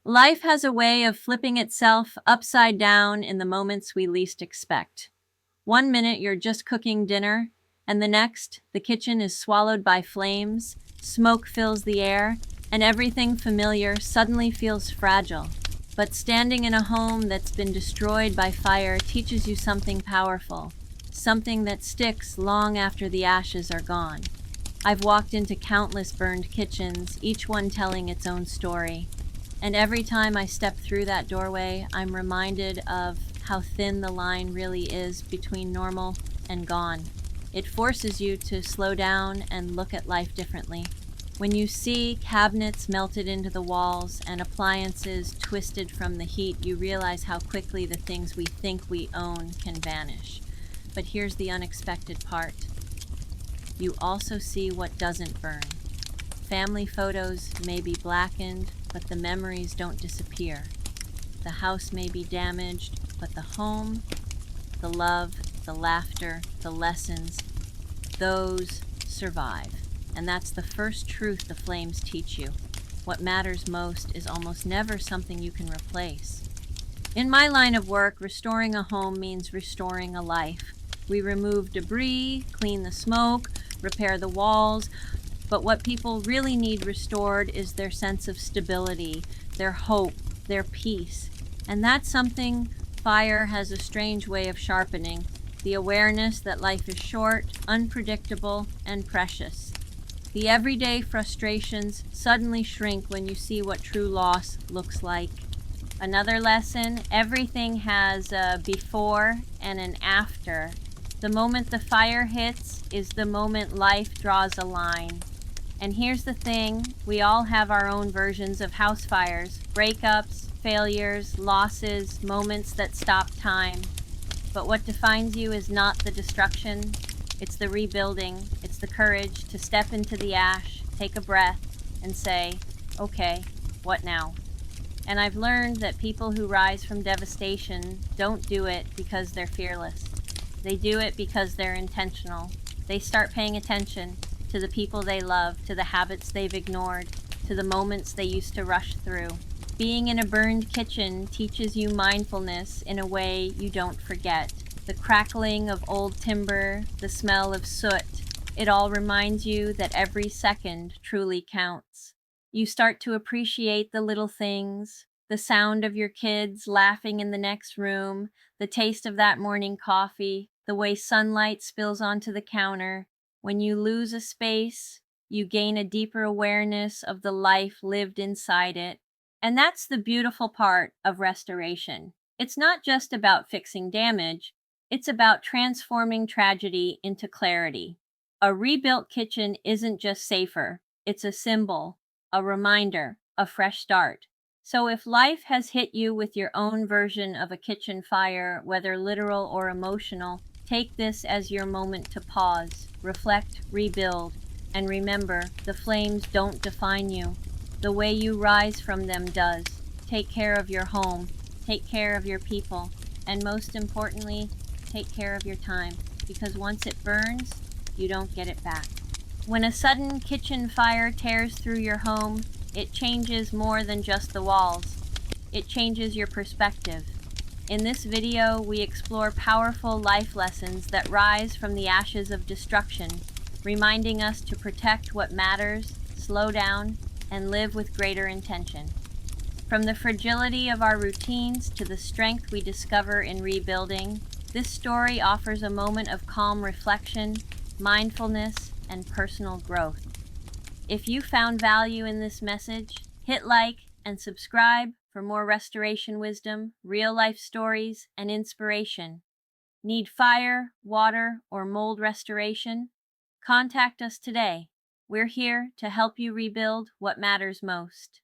Life has a way of flipping itself upside down in the moments we least expect. One minute you're just cooking dinner, and the next, the kitchen is swallowed by flames, smoke fills the air, and everything familiar suddenly feels fragile. But standing in a home that's been destroyed by fire teaches you something powerful, something that sticks long after the ashes are gone. I've walked into countless burned kitchens, each one telling its own story. And every time I step through that doorway, I'm reminded of how thin the line really is between normal and gone. It forces you to slow down and look at life differently. When you see cabinets melted into the walls and appliances twisted from the heat, you realize how quickly the things we think we own can vanish. But here's the unexpected part. You also see what doesn't burn. Family photos may be blackened, but the memories don't disappear. The house may be damaged, but the home, the love, the laughter, the lessons, those survive. And that's the first truth the flames teach you. What matters most is almost never something you can replace. In my line of work, restoring a home means restoring a life. We remove debris, clean the smoke, repair the walls, but what people really need restored is their sense of stability, their hope, their peace. And that's something fire has a strange way of sharpening, the awareness that life is short, unpredictable, and precious. The everyday frustrations suddenly shrink when you see what true loss looks like. Another lesson, everything has a before and an after. The moment the fire hits is the moment life draws a line. And here's the thing, we all have our own versions of house fires, breakups, failures, losses, moments that stop time. But what defines you is not the destruction, it's the rebuilding, it's the courage to step into the ash, take a breath, and say, okay, what now? And I've learned that people who rise from devastation don't do it because they're fearless. They do it because they're intentional. They start paying attention to the people they love, to the habits they've ignored, to the moments they used to rush through. Being in a burned kitchen teaches you mindfulness in a way you don't forget. The crackling of old timber, the smell of soot, it all reminds you that every second truly counts. You start to appreciate the little things, the sound of your kids laughing in the next room, the taste of that morning coffee, the way sunlight spills onto the counter. When you lose a space, you gain a deeper awareness of the life lived inside it. And that's the beautiful part of restoration. It's not just about fixing damage, it's about transforming tragedy into clarity. A rebuilt kitchen isn't just safer, it's a symbol, a reminder, a fresh start. So if life has hit you with your own version of a kitchen fire, whether literal or emotional, take this as your moment to pause, reflect, rebuild, and remember, the flames don't define you. The way you rise from them does. Take care of your home, take care of your people, and most importantly, take care of your time, because once it burns, you don't get it back. When a sudden kitchen fire tears through your home, it changes more than just the walls. It changes your perspective. In this video, we explore powerful life lessons that rise from the ashes of destruction, reminding us to protect what matters, slow down, and live with greater intention. From the fragility of our routines to the strength we discover in rebuilding, this story offers a moment of calm reflection, mindfulness, and personal growth. If you found value in this message, hit like and subscribe for more restoration wisdom, real-life stories, and inspiration. Need fire, water, or mold restoration? Contact us today. We're here to help you rebuild what matters most.